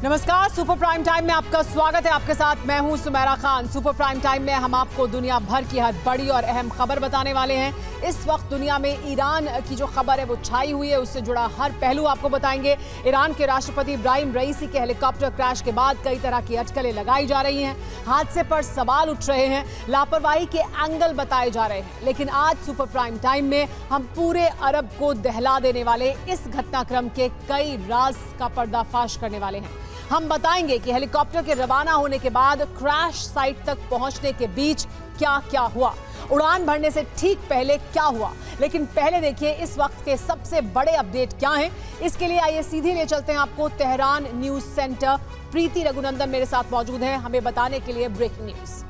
नमस्कार, super prime time में आपका स्वागत है। आपके साथ मैं हूं Sumera Khan. Super prime time में हम आपको दुनिया भर की हर बड़ी और अहम खबर बताने वाले हैं। इस वक्त दुनिया में ईरान की जो खबर है वो छाई हुई है, उससे जुड़ा हर पहलू आपको बताएंगे। ईरान के राष्ट्रपति इब्राहिम रईसी के हेलीकॉप्टर क्रैश के बाद कई तरह की अटकलें लगाई जा रही हैं। हादसे पर सवाल उठ रहे हैं, लापरवाही के एंगल बताए जा रहे हैं। लेकिन आज सुपर प्राइम टाइम में हम पूरे अरब को दहला देने वाले इस घटनाक्रम के कई राज का पर्दाफाश करने वाले हैं। हम बताएंगे कि हेलीकॉप्टर के रवाना होने के बाद क्रैश साइट तक पहुंचने के बीच क्या क्या हुआ, उड़ान भरने से ठीक पहले क्या हुआ। लेकिन पहले देखिए इस वक्त के सबसे बड़े अपडेट क्या हैं। इसके लिए आइए सीधे ले चलते हैं आपको तेहरान न्यूज सेंटर। प्रीति रघुनंदन मेरे साथ मौजूद हैं हमें बताने के लिए ब्रेकिंग न्यूज।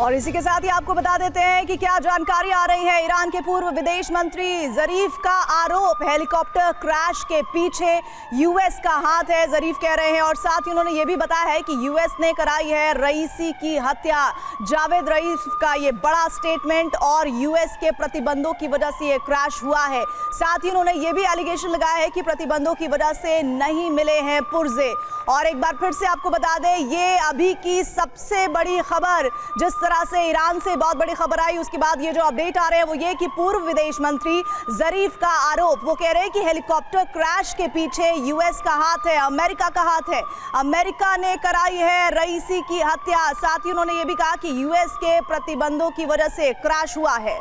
और इसी के साथ ही आपको बता देते हैं कि क्या जानकारी आ रही है। ईरान के पूर्व विदेश मंत्री जरीफ का आरोप, हेलीकॉप्टर क्रैश के पीछे यूएस का हाथ है, जरीफ कह रहे हैं। और साथ ही उन्होंने ये भी बताया है कि यूएस ने कराई है रईसी की हत्या। जावेद रईस का ये बड़ा स्टेटमेंट और यूएस के प्रतिबंधों की वजह से ये क्रैश हुआ है। साथ ही उन्होंने ये भी एलिगेशन लगाया है कि प्रतिबंधों की वजह से नहीं मिले हैं पुर्जे। और एक बार फिर से आपको बता दें, ये अभी की सबसे बड़ी खबर, जिस तरह से ईरान से बहुत बड़ी खबर आई उसके बाद ये जो अपडेट आ रहे हैं वो ये कि पूर्व विदेश मंत्री जरीफ का आरोप, वो कह रहे हैं कि हेलीकॉप्टर क्रैश के पीछे यूएस का हाथ है, अमेरिका का हाथ है। अमेरिका ने कराई है रईसी की हत्या। साथ ही उन्होंने ये भी कहा कि यूएस के प्रतिबंधों की वजह से क्रैश हुआ है।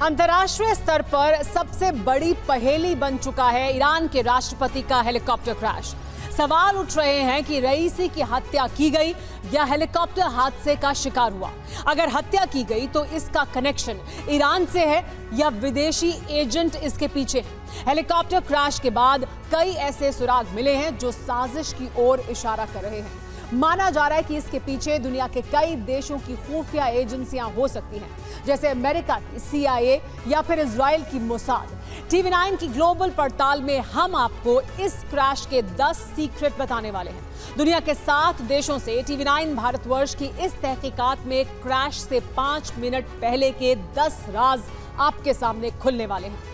अंतर्राष्ट्रीय स्तर पर सबसे बड़ी पहेली बन चुका है ईरान के राष्ट्रपति का हेलीकॉप्टर क्रैश। सवाल उठ रहे हैं कि रईसी की हत्या की गई या हेलीकॉप्टर हादसे का शिकार हुआ। अगर हत्या की गई तो इसका कनेक्शन ईरान से है या विदेशी एजेंट इसके पीछे है। हेलीकॉप्टर क्रैश के बाद कई ऐसे सुराग मिले हैं जो साजिश की ओर इशारा कर रहे हैं। माना जा रहा है कि इसके पीछे दुनिया के कई देशों की खुफिया एजेंसियां हो सकती हैं, जैसे अमेरिका की CIA या फिर इजराइल की मोसाद। TV9 की ग्लोबल पड़ताल में हम आपको इस क्रैश के 10 सीक्रेट बताने वाले हैं। दुनिया के 7 देशों से TV9 भारतवर्ष की इस तहकीकात में क्रैश से 5 मिनट पहले के 10 राज आपके सामने खुलने वाले हैं।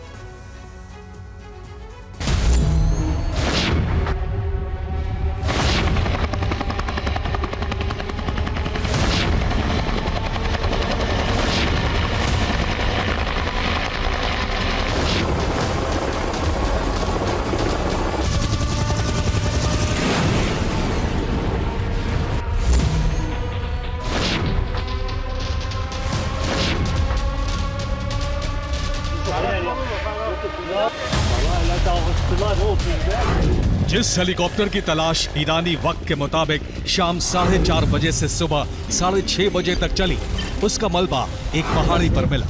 जिस हेलीकॉप्टर की तलाश ईरानी वक्त के मुताबिक शाम 4:30 बजे से सुबह 6:30 बजे तक चली, उसका मलबा एक पहाड़ी पर मिला।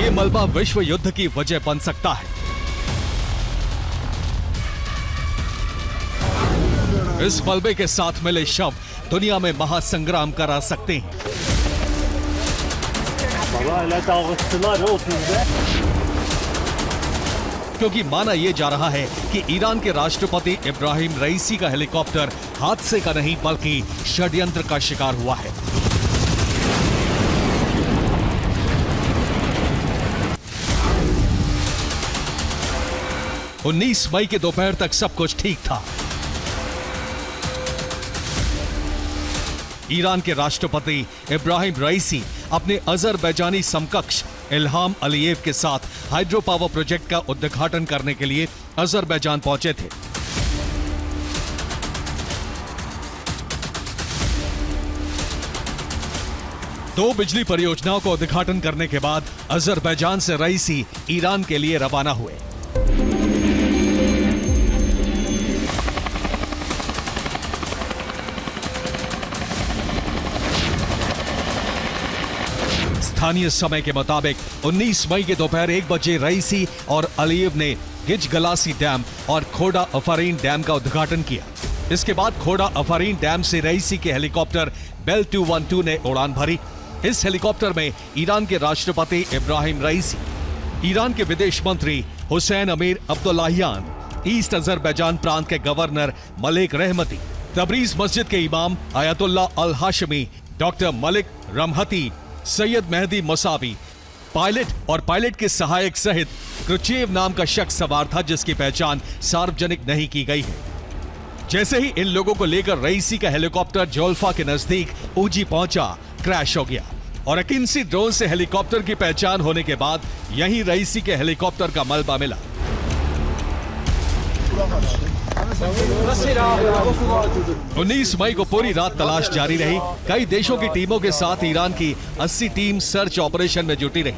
ये मलबा विश्व युद्ध की वजह बन सकता है। इस मलबे के साथ मिले शव दुनिया में महासंग्राम करा सकते हैं। क्योंकि माना यह जा रहा है कि ईरान के राष्ट्रपति इब्राहिम रईसी का हेलीकॉप्टर हादसे का नहीं बल्कि षड्यंत्र का शिकार हुआ है। उन्नीस मई के दोपहर तक सब कुछ ठीक था। ईरान के राष्ट्रपति इब्राहिम रईसी अपने अजरबैजानी समकक्ष इल्हाम अलीयेव के साथ हाइड्रो पावर प्रोजेक्ट का उद्घाटन करने के लिए अजरबैजान पहुंचे थे। दो बिजली परियोजनाओं का उद्घाटन करने के बाद अजरबैजान से रईसी ईरान के लिए रवाना हुए। स्थानीय समय के मुताबिक 19 मई के दोपहर 1 बजे रईसी और अलीयेव ने गिज गलासी डैम और खोडा अफारीन डैम का उद्घाटन किया। इसके बाद खोडा अफारीन डैम से रईसी के हेलीकॉप्टर बेल 212 ने उड़ान भरी। इस हेलीकॉप्टर में ईरान के राष्ट्रपति इब्राहिम रईसी, ईरान के विदेश मंत्री हुसैन अमीर अब्दुल्लाहियान, ईस्ट अजरबैजान प्रांत के गवर्नर मलिक रहमती, तबरीज मस्जिद के इमाम आयतुल्लाह अल हाशमी, डॉक्टर मलिक रमहती, सैयद मेहदी मसावी, पायलट और पायलट के सहायक सहित क्रुचेव नाम का शख्स सवार था, जिसकी पहचान सार्वजनिक नहीं की गई है। जैसे ही इन लोगों को लेकर रईसी का हेलीकॉप्टर जोल्फा के नजदीक ऊजी पहुंचा, क्रैश हो गया और अकिंसी ड्रोन से हेलीकॉप्टर की पहचान होने के बाद यहीं रईसी के हेलीकॉप्टर का मलबा मिला। 19 मई को पूरी रात तलाश जारी रही। कई देशों की टीमों के साथ ईरान की 80 टीम सर्च ऑपरेशन में जुटी रही।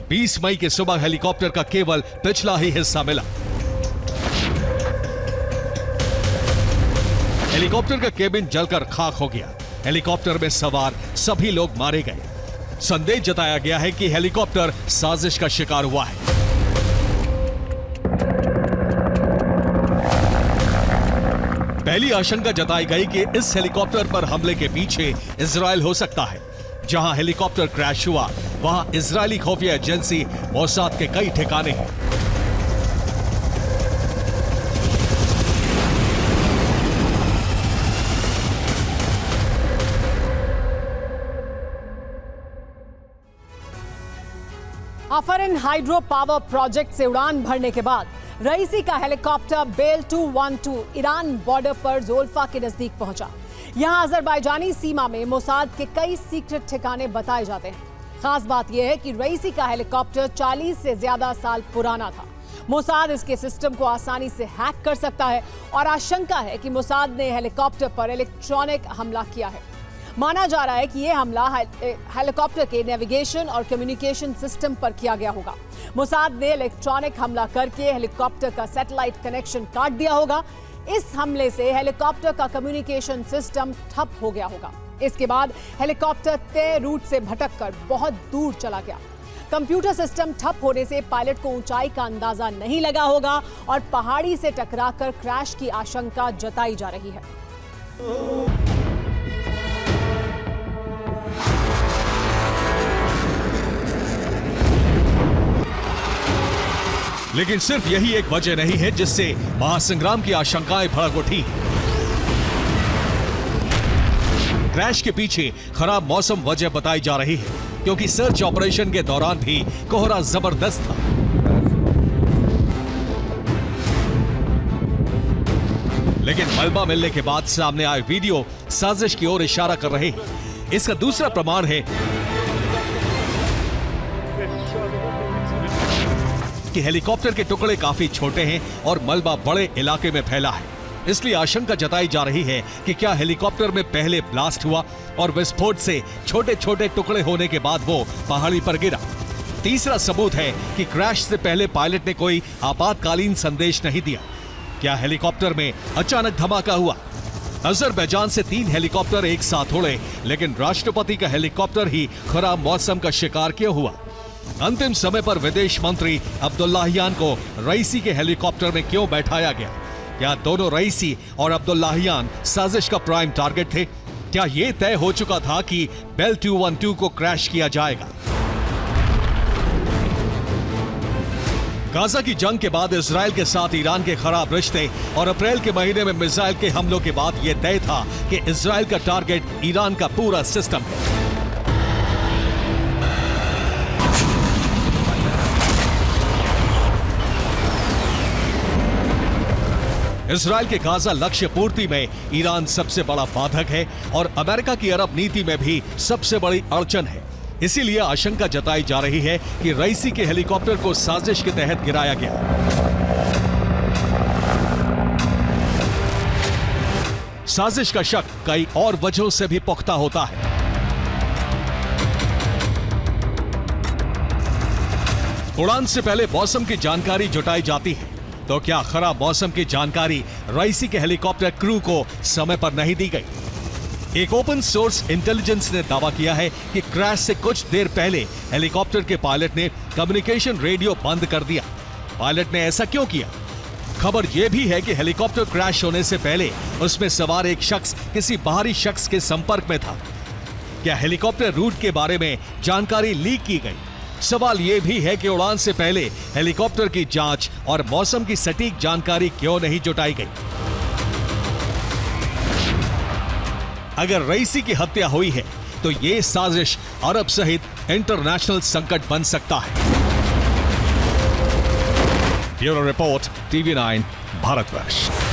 बीस मई के सुबह हेलीकॉप्टर का केवल पिछला ही हिस्सा मिला। हेलीकॉप्टर का केबिन जलकर खाक हो गया। हेलीकॉप्टर में सवार सभी लोग मारे गए। संदेह जताया गया है कि हेलीकॉप्टर साजिश का शिकार हुआ है। पहली आशंका जताई गई कि इस हेलीकॉप्टर पर हमले के पीछे इजराइल हो सकता है। जहां हेलीकॉप्टर क्रैश हुआ, वहां इजरायली खुफिया एजेंसी मोसाद के कई ठिकाने हैं। अफरीन हाइड्रो पावर प्रोजेक्ट से उड़ान भरने के बाद रईसी का हेलीकॉप्टर बेल 212 ईरान बॉर्डर पर जोल्फा के नजदीक पहुंचा। यहां अजरबैजानी सीमा में मोसाद के कई सीक्रेट ठिकाने बताए जाते हैं। खास बात यह है कि रईसी का हेलीकॉप्टर 40 से ज्यादा साल पुराना था। मोसाद इसके सिस्टम को आसानी से हैक कर सकता है और आशंका है कि मोसाद ने हेलीकॉप्टर पर इलेक्ट्रॉनिक हमला किया है। माना जा रहा है कि यह हमला हेलीकॉप्टर के नेविगेशन और कम्युनिकेशन सिस्टम पर किया गया होगा। मोसाद ने इलेक्ट्रॉनिक हमला करके हेलीकॉप्टर का सैटेलाइट कनेक्शन काट दिया होगा। इस हमले से हेलीकॉप्टर का कम्युनिकेशन सिस्टम ठप हो गया होगा। इसके बाद हेलीकॉप्टर तय रूट से भटककर बहुत दूर चला गया। कंप्यूटर सिस्टम ठप होने से पायलट को ऊंचाई का अंदाजा नहीं लगा होगा और पहाड़ी से टकराकर क्रैश की आशंका जताई जा रही है। लेकिन सिर्फ यही एक वजह नहीं है जिससे महासंग्राम की आशंकाएं भड़क उठी। क्रैश के पीछे खराब मौसम वजह बताई जा रही है, क्योंकि सर्च ऑपरेशन के दौरान भी कोहरा जबरदस्त था। लेकिन मलबा मिलने के बाद सामने आए वीडियो साजिश की ओर इशारा कर रहे हैं। इसका दूसरा प्रमाण है कि हेलीकॉप्टर के टुकड़े काफी छोटे हैं और मलबा बड़े इलाके में फैला है। इसलिए आशंका जताई जा रही है कि क्या हेलीकॉप्टर में पहले ब्लास्ट हुआ और विस्फोट से छोटे छोटे टुकड़े होने के बाद वो पहाड़ी पर गिरा। तीसरा सबूत है कि क्रैश से पहले पायलट ने कोई आपातकालीन संदेश नहीं दिया। क्या हेलीकॉप्टर में अचानक धमाका हुआ? अजरबैजान से 3 हेलीकॉप्टर एक साथ उड़े, लेकिन राष्ट्रपति का हेलीकॉप्टर ही खराब मौसम का शिकार क्यों हुआ? अंतिम समय पर विदेश मंत्री अब्दुल्लाहियान को रईसी के हेलीकॉप्टर में क्यों बैठाया गया? क्या दोनों रईसी और अब्दुल्लाहियान साजिश का प्राइम टारगेट थे? क्या यह तय हो चुका था कि बेल 212 को क्रैश किया जाएगा? गाजा की जंग के बाद इजराइल के साथ ईरान के खराब रिश्ते और अप्रैल के महीने में मिसाइल के हमलों के बाद यह तय था कि इजराइल का टारगेट ईरान का पूरा सिस्टम है। इजराइल के गाजा लक्ष्य पूर्ति में ईरान सबसे बड़ा बाधक है और अमेरिका की अरब नीति में भी सबसे बड़ी अड़चन है। इसीलिए आशंका जताई जा रही है कि रईसी के हेलीकॉप्टर को साजिश के तहत गिराया गया। साजिश का शक कई और वजहों से भी पुख्ता होता है। उड़ान से पहले मौसम की जानकारी जुटाई जाती है, तो क्या खराब मौसम की जानकारी रईसी के हेलीकॉप्टर क्रू को समय पर नहीं दी गई? एक ओपन सोर्स इंटेलिजेंस ने दावा किया है कि क्रैश से कुछ देर पहले हेलीकॉप्टर के पायलट ने कम्युनिकेशन रेडियो बंद कर दिया। पायलट ने ऐसा क्यों किया? खबर यह भी है कि हेलीकॉप्टर क्रैश होने से पहले उसमें सवार एक शख्स किसी बाहरी शख्स के संपर्क में था। क्या हेलीकॉप्टर रूट के बारे में जानकारी लीक की गई? सवाल यह भी है कि उड़ान से पहले हेलीकॉप्टर की जांच और मौसम की सटीक जानकारी क्यों नहीं जुटाई गई। अगर रईसी की हत्या हुई है तो ये साजिश अरब सहित इंटरनेशनल संकट बन सकता है। Bureau report, TV9 Bharatvarsh.